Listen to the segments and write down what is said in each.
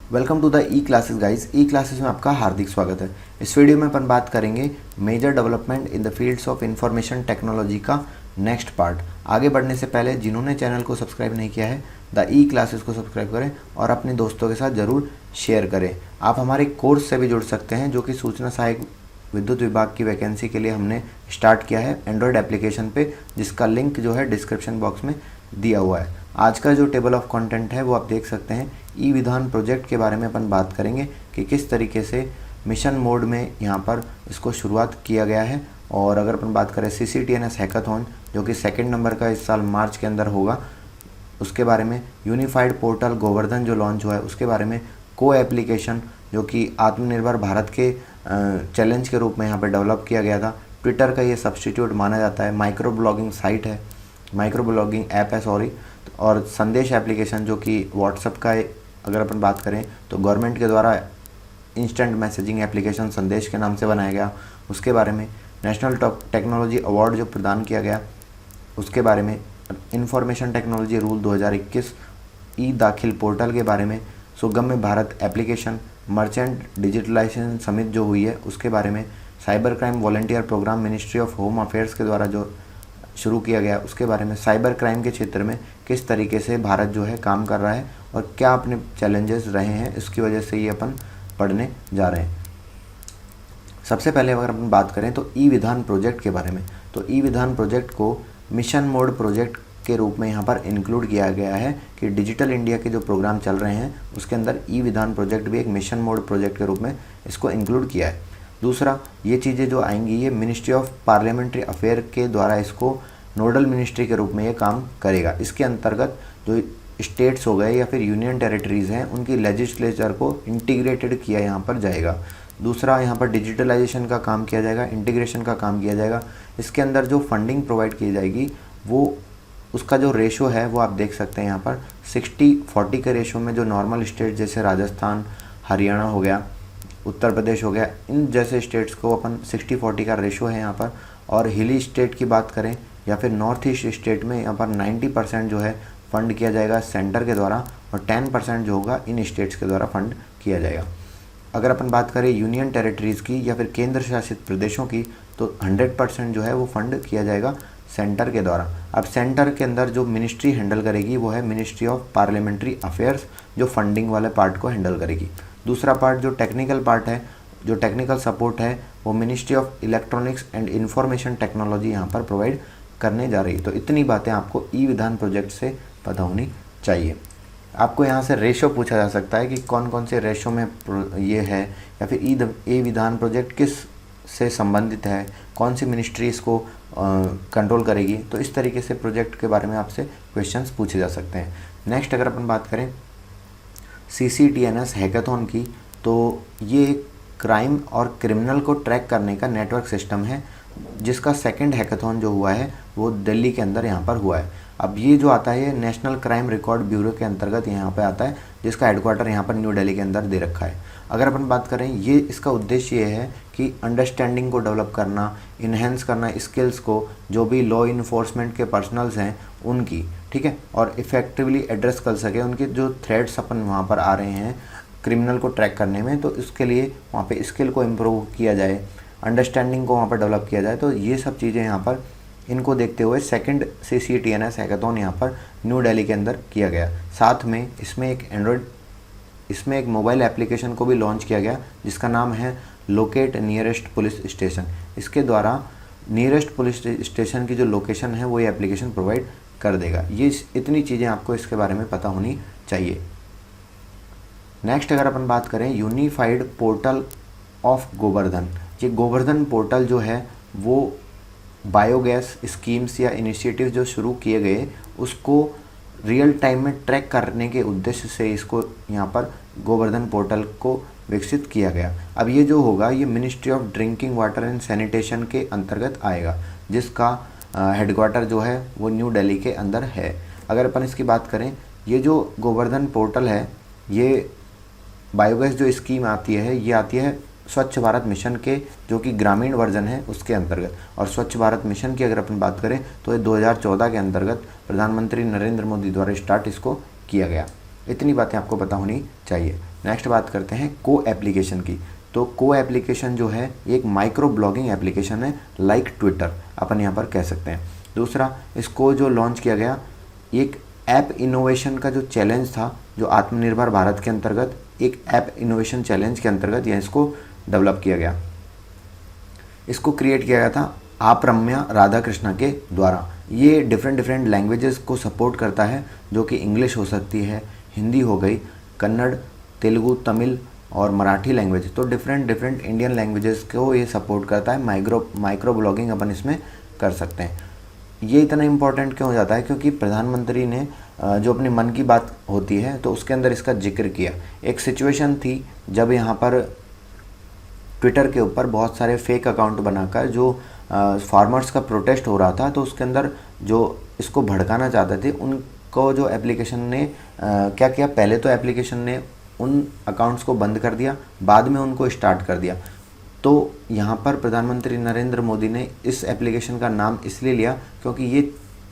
Welcome to the E classes guys. E classes में आपका हार्दिक स्वागत है। इस वीडियो में अपन बात करेंगे major development in the fields of information technology का नेक्स्ट पार्ट। आगे बढ़ने से पहले जिन्होंने चैनल को सब्सक्राइब नहीं किया है द ई क्लासेस को सब्सक्राइब करें और अपने दोस्तों के साथ ज़रूर शेयर करें। आप हमारे कोर्स से भी जुड़ सकते हैं जो कि सूचना सहायक विद्युत विभाग की वैकेंसी के लिए हमने स्टार्ट किया है एंड्रॉयड एप्लीकेशन पे, जिसका लिंक जो है डिस्क्रिप्शन बॉक्स में दिया हुआ है। आज का जो टेबल ऑफ कंटेंट है वो आप देख सकते हैं। ई विधान प्रोजेक्ट के बारे में अपन बात करेंगे कि किस तरीके से मिशन मोड में यहाँ पर इसको शुरुआत किया गया है। और अगर अपन बात करें CCTNS हैकाथॉन जो कि सेकंड नंबर का इस साल मार्च के अंदर होगा, उसके बारे में यूनिफाइड पोर्टल गोवर्धन जो लॉन्च हुआ है उसके बारे में, को एप्लीकेशन जो कि आत्मनिर्भर भारत के चैलेंज के रूप में यहाँ पर डेवलप किया गया था, ट्विटर का ये सब्सटीट्यूट माना जाता है, माइक्रो ब्लॉगिंग साइट है, माइक्रो ब्लॉगिंग ऐप है सॉरी, और संदेश एप्लीकेशन जो कि व्हाट्सएप का अगर अपन बात करें तो गवर्नमेंट के द्वारा इंस्टेंट मैसेजिंग एप्लीकेशन संदेश के नाम से बनाया गया, उसके बारे में, नेशनल टेक्नोलॉजी अवार्ड जो प्रदान किया गया उसके बारे में, इंफॉर्मेशन टेक्नोलॉजी रूल 2021, ई दाखिल पोर्टल के बारे में, Sugamya Bharat application, merchant digitalization summit जो हुई है उसके बारे में, cyber crime volunteer programme ministry of home affairs के द्वारा जो शुरू किया गया उसके बारे में, साइबर क्राइम के क्षेत्र में किस तरीके से भारत जो है काम कर रहा है और क्या अपने चैलेंजेस रहे हैं, इसकी वजह से ये अपन पढ़ने जा रहे हैं। सबसे पहले अगर अपन बात करें तो ई विधान प्रोजेक्ट के बारे में, तो ई विधान प्रोजेक्ट को मिशन मोड प्रोजेक्ट के रूप में यहाँ पर इंक्लूड किया गया है कि डिजिटल इंडिया के जो प्रोग्राम चल रहे हैं उसके अंदर ई विधान प्रोजेक्ट भी एक मिशन मोड प्रोजेक्ट के रूप में इसको इंक्लूड किया है। दूसरा, ये चीज़ें जो आएंगी ये मिनिस्ट्री ऑफ पार्लियामेंट्री अफेयर के द्वारा इसको नोडल मिनिस्ट्री के रूप में ये काम करेगा। इसके अंतर्गत जो स्टेट्स हो गए या फिर यूनियन टेरिटरीज़ हैं उनकी लेजिस्लेचर को इंटीग्रेटेड किया यहाँ पर जाएगा। दूसरा, यहाँ पर डिजिटलाइजेशन का काम किया जाएगा, इंटीग्रेशन का काम किया जाएगा। इसके अंदर जो फंडिंग प्रोवाइड की जाएगी वो उसका जो रेशो है वो आप देख सकते हैं यहाँ पर 60-40 के रेशो में, जो नॉर्मल स्टेट जैसे राजस्थान, हरियाणा हो गया, उत्तर प्रदेश हो गया, इन जैसे स्टेट्स को अपन 60-40 का रेशो है यहाँ पर। और हिली स्टेट की बात करें या फिर नॉर्थ ईस्ट स्टेट में यहाँ पर 90% जो है फंड किया जाएगा सेंटर के द्वारा और 10% जो होगा इन स्टेट्स के द्वारा फंड किया जाएगा। अगर अपन बात करें यूनियन टेरिटरीज़ की या फिर केंद्र शासित प्रदेशों की तो 100% जो है वो फंड किया जाएगा सेंटर के द्वारा। अब सेंटर के अंदर जो मिनिस्ट्री हैंडल करेगी वो है मिनिस्ट्री ऑफ पार्लियामेंट्री अफेयर्स, जो फंडिंग वाले पार्ट को हैंडल करेगी। दूसरा पार्ट जो टेक्निकल पार्ट है, जो टेक्निकल सपोर्ट है, वो ministry of electronics and information technology यहाँ पर प्रोवाइड करने जा रही है। तो इतनी बातें आपको ई विधान प्रोजेक्ट से पता होनी चाहिए। आपको यहाँ से रेशो पूछा जा सकता है कि कौन कौन से रेशो में ये है, या फिर ई विधान प्रोजेक्ट किस से संबंधित है, कौन सी मिनिस्ट्री इसको कंट्रोल करेगी। तो इस तरीके से प्रोजेक्ट के बारे में आपसे क्वेश्चंस पूछे जा सकते हैं। नेक्स्ट अगर अपन बात करें CCTNS हैकाथॉन की, तो ये क्राइम और क्रिमिनल को ट्रैक करने का नेटवर्क सिस्टम है जिसका सेकंड हैकाथॉन जो हुआ है वो दिल्ली के अंदर यहाँ पर हुआ है। अब ये जो आता है नेशनल क्राइम रिकॉर्ड ब्यूरो के अंतर्गत यहाँ पे आता है, जिसका हेडक्वार्टर यहाँ पर न्यू दिल्ली के अंदर दे रखा है। अगर अपन बात करें, ये इसका उद्देश्य ये है कि अंडरस्टैंडिंग को डेवलप करना, इन्हेंस करना स्किल्स को, जो भी लॉ इन्फोर्समेंट के पर्सनल्स हैं उनकी, ठीक है, और इफेक्टिवली एड्रेस कर सके उनके जो थ्रेट्स अपन वहाँ पर आ रहे हैं क्रिमिनल को ट्रैक करने में, तो इसके लिए वहाँ पे स्किल को इम्प्रूव किया जाए, अंडरस्टैंडिंग को वहाँ पर डेवलप किया जाए। तो ये सब चीज़ें यहाँ पर इनको देखते हुए सेकंड CCTNS हैकाथॉन यहाँ पर न्यू दिल्ली के अंदर किया गया। साथ में इसमें एक मोबाइल एप्लीकेशन को भी लॉन्च किया गया जिसका नाम है लोकेट नियरेस्ट पुलिस स्टेशन। इसके द्वारा नियरेस्ट पुलिस स्टेशन की जो लोकेशन है वो ये एप्लीकेशन प्रोवाइड कर देगा। ये इतनी चीज़ें आपको इसके बारे में पता होनी चाहिए। नेक्स्ट अगर अपन बात करें यूनिफाइड पोर्टल ऑफ गोवर्धन, ये गोवर्धन पोर्टल जो है वो बायोगैस स्कीम्स या इनिशिएटिव जो शुरू किए गए उसको रियल टाइम में ट्रैक करने के उद्देश्य से इसको यहाँ पर गोवर्धन पोर्टल को विकसित किया गया। अब ये जो होगा ये ministry of drinking water and sanitation के अंतर्गत आएगा, जिसका हेडक्वार्टर जो है वो न्यू दिल्ली के अंदर है। अगर अपन इसकी बात करें, ये जो गोवर्धन पोर्टल है ये बायोगैस जो स्कीम आती है ये आती है स्वच्छ भारत मिशन के, जो कि ग्रामीण वर्जन है उसके अंतर्गत। और स्वच्छ भारत मिशन की अगर अपन बात करें तो ये 2014 के अंतर्गत प्रधानमंत्री नरेंद्र मोदी द्वारा स्टार्ट इसको किया गया। इतनी बातें आपको पता होनी चाहिए। नेक्स्ट बात करते हैं को एप्लीकेशन की। तो को एप्लीकेशन जो है एक माइक्रो ब्लॉगिंग एप्लीकेशन है, लाइक ट्विटर अपन यहाँ पर कह सकते हैं। दूसरा, इसको जो लॉन्च किया गया, एक ऐप इनोवेशन का जो चैलेंज था, जो आत्मनिर्भर भारत के अंतर्गत एक ऐप इनोवेशन चैलेंज के अंतर्गत यह इसको डेवलप किया गया। इसको क्रिएट किया गया था आपरम्या राधाकृष्णा के द्वारा। ये डिफरेंट लैंग्वेजेस को सपोर्ट करता है, जो कि इंग्लिश हो सकती है, हिंदी हो गई, कन्नड़, तेलुगु, तमिल और मराठी लैंग्वेज। तो डिफरेंट इंडियन लैंग्वेजेस को ये सपोर्ट करता है। माइक्रो ब्लॉगिंग अपन इसमें कर सकते हैं। ये इतना इम्पोर्टेंट क्यों हो जाता है, क्योंकि प्रधानमंत्री ने जो अपनी मन की बात होती है तो उसके अंदर इसका जिक्र किया। एक सिचुएशन थी जब यहाँ पर ट्विटर के ऊपर बहुत सारे फेक अकाउंट बनाकर जो फार्मर्स का प्रोटेस्ट हो रहा था, तो उसके अंदर जो इसको भड़काना चाहते थे उनको जो एप्लीकेशन ने क्या किया, पहले तो एप्लीकेशन ने उन अकाउंट्स को बंद कर दिया, बाद में उनको स्टार्ट कर दिया। तो यहाँ पर प्रधानमंत्री नरेंद्र मोदी ने इस एप्लीकेशन का नाम इसलिए लिया क्योंकि ये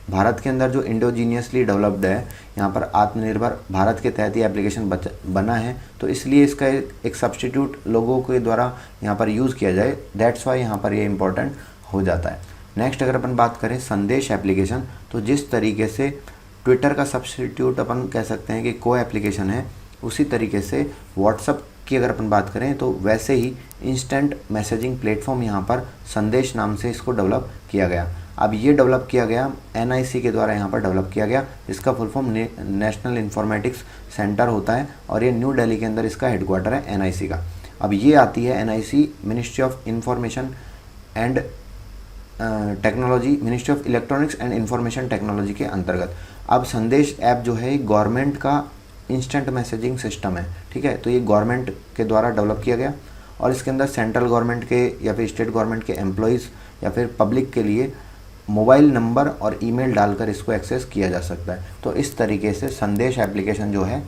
भारत के अंदर जो इंडोजीनियसली डेवलप्ड है, यहाँ पर आत्मनिर्भर भारत के तहत ये एप्लीकेशन बना है, तो इसलिए इसका एक सब्स्टिट्यूट लोगों के द्वारा यहाँ पर यूज़ किया जाए। दैट्स वाई यहाँ पर ये इम्पोर्टेंट हो जाता है। नेक्स्ट अगर अपन बात करें संदेश एप्लीकेशन, तो जिस तरीके से ट्विटर का सब्स्टिट्यूट अपन कह सकते हैं कि को एप्लीकेशन है, उसी तरीके से व्हाट्सएप की अगर अपन बात करें तो वैसे ही इंस्टेंट मैसेजिंग प्लेटफॉर्म यहाँ पर संदेश नाम से इसको डेवलप किया गया। अब ये डेवलप किया गया NIC के द्वारा यहाँ पर डेवलप किया गया। इसका full form national informatics centre होता है और ये न्यू दिल्ली के अंदर इसका हेडक्वार्टर है NIC का। अब ये आती है NIC ministry of information and technology, ministry of electronics and information technology के अंतर्गत। अब संदेश ऐप जो है गवर्नमेंट का इंस्टेंट मैसेजिंग सिस्टम है, ठीक है। तो ये गवर्नमेंट के द्वारा डेवलप किया गया और इसके अंदर सेंट्रल गवर्नमेंट के या फिर स्टेट गवर्नमेंट के एम्प्लॉयज़ या फिर पब्लिक के लिए मोबाइल नंबर और ईमेल डालकर इसको एक्सेस किया जा सकता है। तो इस तरीके से संदेश एप्लीकेशन जो है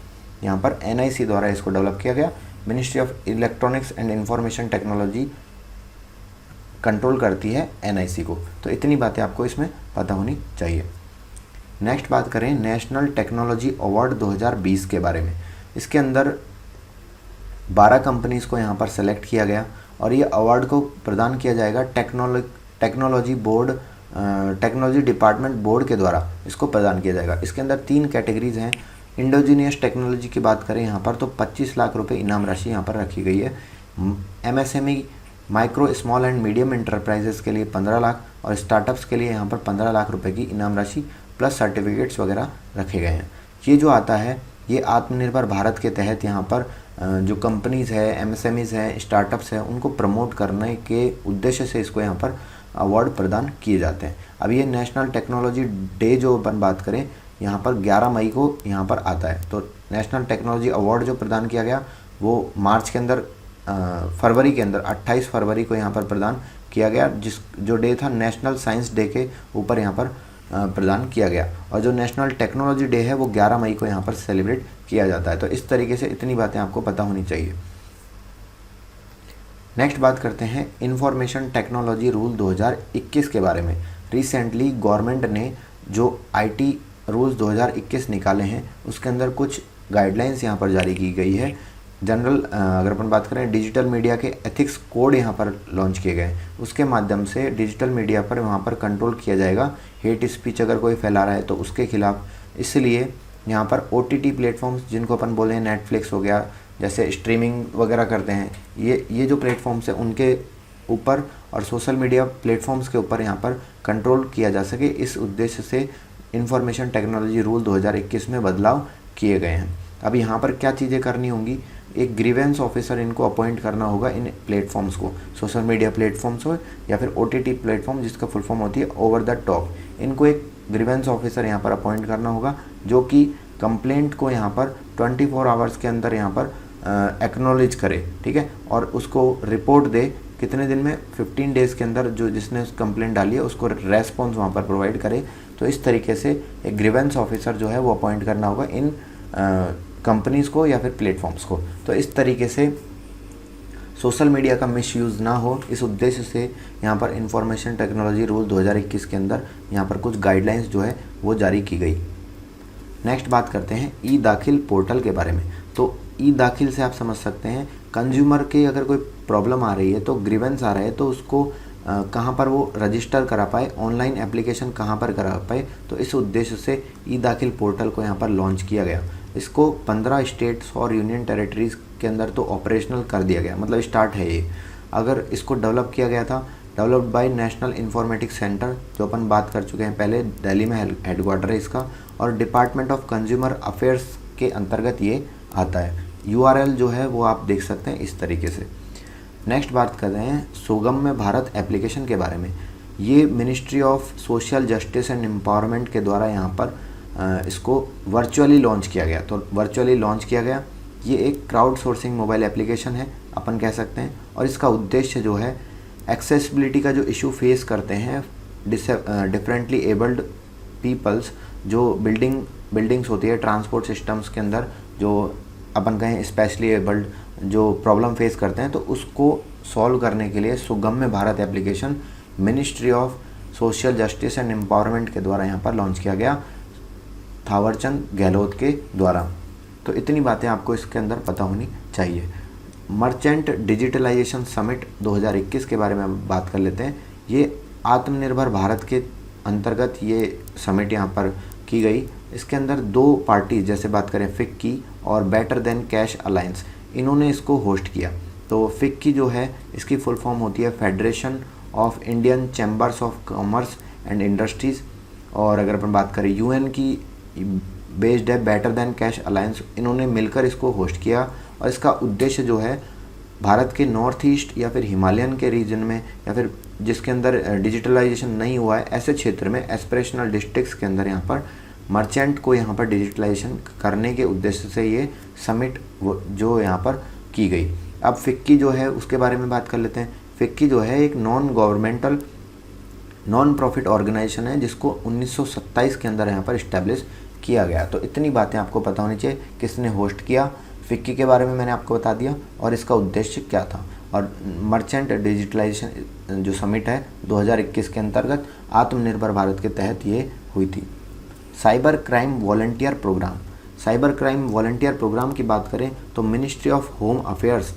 यहाँ पर NIC द्वारा इसको डेवलप किया गया। Ministry of electronics and information technology control करती है NIC को। तो इतनी बातें आपको इसमें पता होनी चाहिए। नेक्स्ट बात करें नेशनल टेक्नोलॉजी अवार्ड 2020 के बारे में। इसके अंदर 12 कंपनीज़ को यहाँ पर सेलेक्ट किया गया और ये अवार्ड को प्रदान किया जाएगा टेक्नोलॉजी डिपार्टमेंट बोर्ड के द्वारा इसको प्रदान किया जाएगा। इसके अंदर 3 कैटेगरीज हैं। इंडोजीनियस टेक्नोलॉजी की बात करें यहाँ पर तो 25 लाख रुपए इनाम राशि यहाँ पर रखी गई है। MSME micro small and medium enterprises के लिए 15 लाख और स्टार्टअप्स के लिए यहाँ पर 15 लाख रुपए की इनाम राशि प्लस सर्टिफिकेट्स वगैरह रखे गए हैं। ये जो आता है ये आत्मनिर्भर भारत के तहत यहाँ पर जो कंपनीज़ है, MSMEs हैं, स्टार्टअप्स हैं, उनको प्रमोट करने के उद्देश्य से इसको यहाँ पर अवार्ड प्रदान किए जाते हैं। अब ये नेशनल टेक्नोलॉजी डे जो अपन बात करें यहाँ पर 11 मई को यहाँ पर आता है। तो नेशनल टेक्नोलॉजी अवार्ड जो प्रदान किया गया वो मार्च के अंदर फरवरी के अंदर 28 फरवरी को यहाँ पर प्रदान किया गया, जो डे था नेशनल साइंस डे के ऊपर यहाँ पर प्रदान किया गया। और जो नेशनल टेक्नोलॉजी डे है वो 11 मई को यहाँ पर सेलिब्रेट किया जाता है। तो इस तरीके से इतनी बातें आपको पता होनी चाहिए। नेक्स्ट बात करते हैं इंफॉर्मेशन टेक्नोलॉजी रूल 2021 के बारे में। रिसेंटली गवर्नमेंट ने जो IT रूल्स 2021 निकाले हैं उसके अंदर कुछ गाइडलाइंस यहाँ पर जारी की गई है। जनरल अगर अपन बात करें डिजिटल मीडिया के एथिक्स कोड यहाँ पर लॉन्च किए गए। उसके माध्यम से डिजिटल मीडिया पर वहाँ पर कंट्रोल किया जाएगा। हेट स्पीच अगर कोई फैला रहा है तो उसके खिलाफ। इसलिए यहाँ पर OTT प्लेटफॉर्म्स जिनको अपन बोले हैं, नेटफ्लिक्स हो गया, जैसे स्ट्रीमिंग वगैरह करते हैं, ये जो प्लेटफॉर्म्स हैं उनके ऊपर और सोशल मीडिया प्लेटफॉर्म्स के ऊपर यहाँ पर कंट्रोल किया जा सके, इस उद्देश्य से इंफॉर्मेशन टेक्नोलॉजी रूल 2021 में बदलाव किए गए हैं। अब यहाँ पर क्या चीज़ें करनी होंगी, एक ग्रीवेंस ऑफिसर इनको अपॉइंट करना होगा इन प्लेटफॉर्म्स को, सोशल मीडिया प्लेटफॉर्म्स हो या फिर OTT प्लेटफॉर्म जिसका फुल फॉर्म होती है ओवर द टॉप। इनको एक ग्रीवेंस ऑफिसर यहाँ पर अपॉइंट करना होगा जो कि कंप्लेंट को यहाँ पर 24 आवर्स के अंदर यहाँ पर एक्नॉलेज करे, ठीक है, और उसको रिपोर्ट दे कितने दिन में, 15 डेज़ के अंदर जो जिसने कंप्लेंट डाली है उसको रेस्पॉन्स वहाँ पर प्रोवाइड करे। तो इस तरीके से एक ग्रीवेंस ऑफिसर जो है वो अपॉइंट करना होगा इन कंपनीज़ को या फिर प्लेटफॉर्म्स को। तो इस तरीके से सोशल मीडिया का मिसयूज़ ना हो, इस उद्देश्य से यहाँ पर इंफॉर्मेशन टेक्नोलॉजी रूल 2021 के अंदर यहाँ पर कुछ गाइडलाइंस जो है वो जारी की गई। नेक्स्ट बात करते हैं ई दाखिल पोर्टल के बारे में। तो ई दाखिल से आप समझ सकते हैं कंज्यूमर के अगर कोई प्रॉब्लम आ रही है तो ग्रीवेंस आ रहा है तो उसको कहाँ पर वो रजिस्टर करा पाए, ऑनलाइन एप्लीकेशन कहाँ पर करा पाए। तो इस उद्देश्य से ई दाखिल पोर्टल को यहाँ पर लॉन्च किया गया। इसको 15 स्टेट्स और यूनियन टेरिटरीज़ के अंदर तो ऑपरेशनल कर दिया गया, मतलब स्टार्ट है ये। अगर इसको डेवलप किया गया था, developed by national informatics centre, जो अपन बात कर चुके हैं पहले, दिल्ली में हेडक्वार्टर है इसका, और डिपार्टमेंट ऑफ कंज्यूमर अफेयर्स के अंतर्गत ये आता है। URL जो है वो आप देख सकते हैं इस तरीके से। नेक्स्ट बात कर रहे हैं सुगम्य भारत एप्लीकेशन के बारे में। ये ministry of social justice and empowerment के द्वारा यहाँ पर इसको वर्चुअली लॉन्च किया गया। तो वर्चुअली लॉन्च किया गया, ये एक क्राउड सोर्सिंग मोबाइल एप्लीकेशन है अपन कह सकते हैं, और इसका उद्देश्य जो है एक्सेसिबिलिटी का जो इशू फेस करते हैं डिफरेंटली एबल्ड पीपल्स, जो बिल्डिंग्स होती है ट्रांसपोर्ट सिस्टम्स के अंदर, जो अपन कहें स्पेशली एबल्ड जो प्रॉब्लम फेस करते हैं, तो उसको सॉल्व करने के लिए Sugamya Bharat application ministry of social justice and empowerment के द्वारा यहाँ पर लॉन्च किया गया, थावरचंद गहलोत के द्वारा। तो इतनी बातें आपको इसके अंदर पता होनी चाहिए। मर्चेंट डिजिटलाइजेशन समिट 2021 के बारे में बात कर लेते हैं। ये आत्मनिर्भर भारत के अंतर्गत ये समिट यहाँ पर की गई। इसके अंदर दो पार्टी, जैसे बात करें फिक्की और बेटर देन कैश अलायंस, इन्होंने इसको होस्ट किया। तो फिक्की जो है इसकी फुल फॉर्म होती है federation of Indian chambers of commerce and industries, और अगर अपन बात करें UN की बेस्ड है बेटर देन कैश अलायंस, इन्होंने मिलकर इसको होस्ट किया। और इसका उद्देश्य जो है भारत के नॉर्थ ईस्ट या फिर हिमालयन के रीजन में, या फिर जिसके अंदर डिजिटलाइजेशन नहीं हुआ है ऐसे क्षेत्र में, एस्पिरेशनल डिस्ट्रिक्ट्स के अंदर यहाँ पर मर्चेंट को यहाँ पर डिजिटलाइजेशन करने के उद्देश्य से ये समिट जो यहाँ पर की गई। अब फिक्की जो है उसके बारे में बात कर लेते हैं। फिक्की जो है एक non governmental non profit organisation है, जिसको 1927 के अंदर यहाँ पर इस्टेब्लिश किया गया। तो इतनी बातें आपको पता होनी चाहिए, किसने होस्ट किया, फिक्की के बारे में मैंने आपको बता दिया और इसका उद्देश्य क्या था। और मर्चेंट डिजिटलाइजेशन जो समिट है 2021 के अंतर्गत आत्मनिर्भर भारत के तहत ये हुई थी। Cyber crime volunteer programme, cyber crime volunteer programme की बात करें तो ministry of home affairs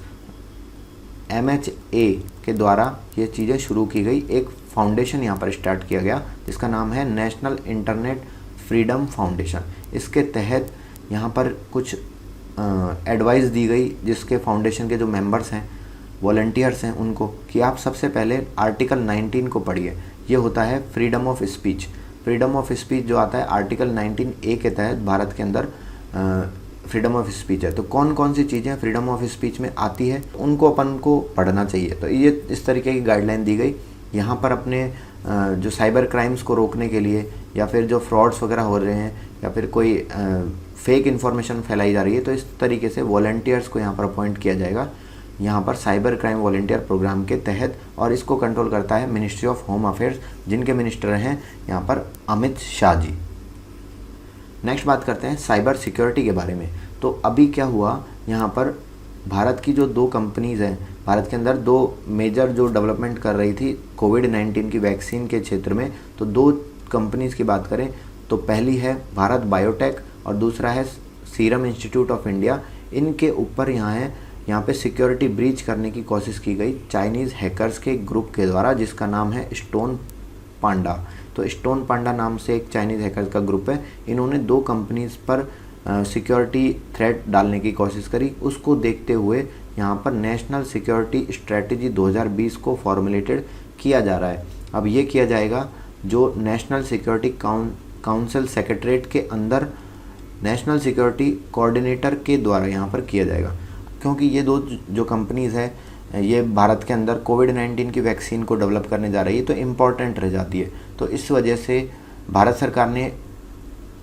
MHA के द्वारा ये चीज़ें शुरू की गई। एक फाउंडेशन यहाँ पर स्टार्ट किया गया जिसका नाम है नेशनल इंटरनेट फ्रीडम फाउंडेशन। इसके तहत यहाँ पर कुछ एडवाइस दी गई, जिसके फाउंडेशन के जो मेंबर्स हैं, वॉलंटियर्स हैं, उनको कि आप सबसे पहले आर्टिकल 19 को पढ़िए। ये होता है freedom of speech. Freedom of speech जो आता है आर्टिकल 19A के तहत भारत के अंदर फ्रीडम ऑफ स्पीच है। तो कौन कौन सी चीज़ें फ्रीडम ऑफ स्पीच में आती है उनको अपन को पढ़ना चाहिए। तो ये इस तरीके की गाइडलाइन दी गई। यहाँ पर अपने जो साइबर क्राइम्स को रोकने के लिए, या फिर जो फ्रॉड्स वगैरह हो रहे हैं, या फिर कोई फेक इन्फॉर्मेशन फैलाई जा रही है, तो इस तरीके से वॉलंटियर्स को यहाँ पर अपॉइंट किया जाएगा यहाँ पर साइबर क्राइम वॉलंटियर प्रोग्राम के तहत। और इसको कंट्रोल करता है मिनिस्ट्री ऑफ होम अफेयर्स, जिनके मिनिस्टर हैं यहाँ पर अमित शाह जी। नेक्स्ट बात करते हैं साइबर सिक्योरिटी के बारे में। तो अभी क्या हुआ, यहाँ पर भारत की जो दो कंपनीज़ हैं, भारत के अंदर दो मेजर जो डेवलपमेंट कर रही थी कोविड-19 की वैक्सीन के क्षेत्र में, तो दो कंपनीज़ की बात करें तो पहली है भारत बायोटेक और दूसरा है सीरम इंस्टीट्यूट ऑफ इंडिया। इनके ऊपर यहाँ पे सिक्योरिटी ब्रीच करने की कोशिश की गई चाइनीज़ हैकर्स के ग्रुप के द्वारा, जिसका नाम है स्टोन पांडा। तो स्टोन पांडा नाम से एक चाइनीज़ हैकर्स का ग्रुप है। इन्होंने दो कंपनीज़ पर सिक्योरिटी थ्रेट डालने की कोशिश करी। उसको देखते हुए यहाँ पर नेशनल सिक्योरिटी स्ट्रेटजी 2020 को फॉर्मुलेटेड किया जा रहा है। अब ये किया जाएगा जो नेशनल सिक्योरिटी काउंसिल सेक्रेटरीट के अंदर नेशनल सिक्योरिटी कोऑर्डिनेटर के द्वारा यहाँ पर किया जाएगा, क्योंकि ये दो जो कंपनीज़ है ये भारत के अंदर कोविड-19 की वैक्सीन को डेवलप करने जा रही है, तो इम्पॉर्टेंट रह जाती है। तो इस वजह से भारत सरकार ने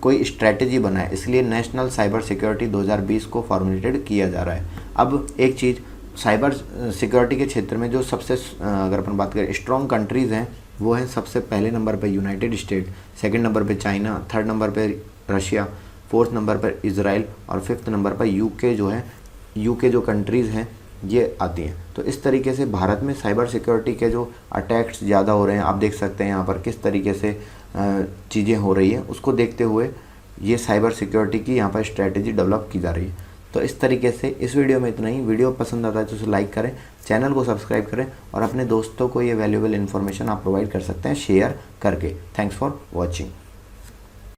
कोई स्ट्रैटेजी बनाए, इसलिए नेशनल साइबर सिक्योरिटी 2020 को फॉर्मुलेटेड किया जा रहा है। अब एक चीज़, साइबर सिक्योरिटी के क्षेत्र में जो सबसे अगर अपन बात करें स्ट्रॉन्ग कंट्रीज़ हैं, वो हैं सबसे पहले नंबर पे यूनाइटेड स्टेट, सेकंड नंबर पे चाइना, थर्ड नंबर पे रशिया, फोर्थ नंबर पर इजराइल और फिफ्थ नंबर पर यूके जो है, यूके जो कंट्रीज़ हैं ये आती हैं। तो इस तरीके से भारत में साइबर सिक्योरिटी के जो अटैक्स ज़्यादा हो रहे हैं, आप देख सकते हैं यहाँ पर किस तरीके से चीज़ें हो रही हैं। उसको देखते हुए ये साइबर सिक्योरिटी की यहाँ पर स्ट्रैटेजी डेवलप की जा रही है। तो इस तरीके से इस वीडियो में इतना ही। वीडियो पसंद आता है तो उसे लाइक करें, चैनल को सब्सक्राइब करें और अपने दोस्तों को ये वैल्यूएबल इन्फॉर्मेशन आप प्रोवाइड कर सकते हैं शेयर करके। Thanks for watching.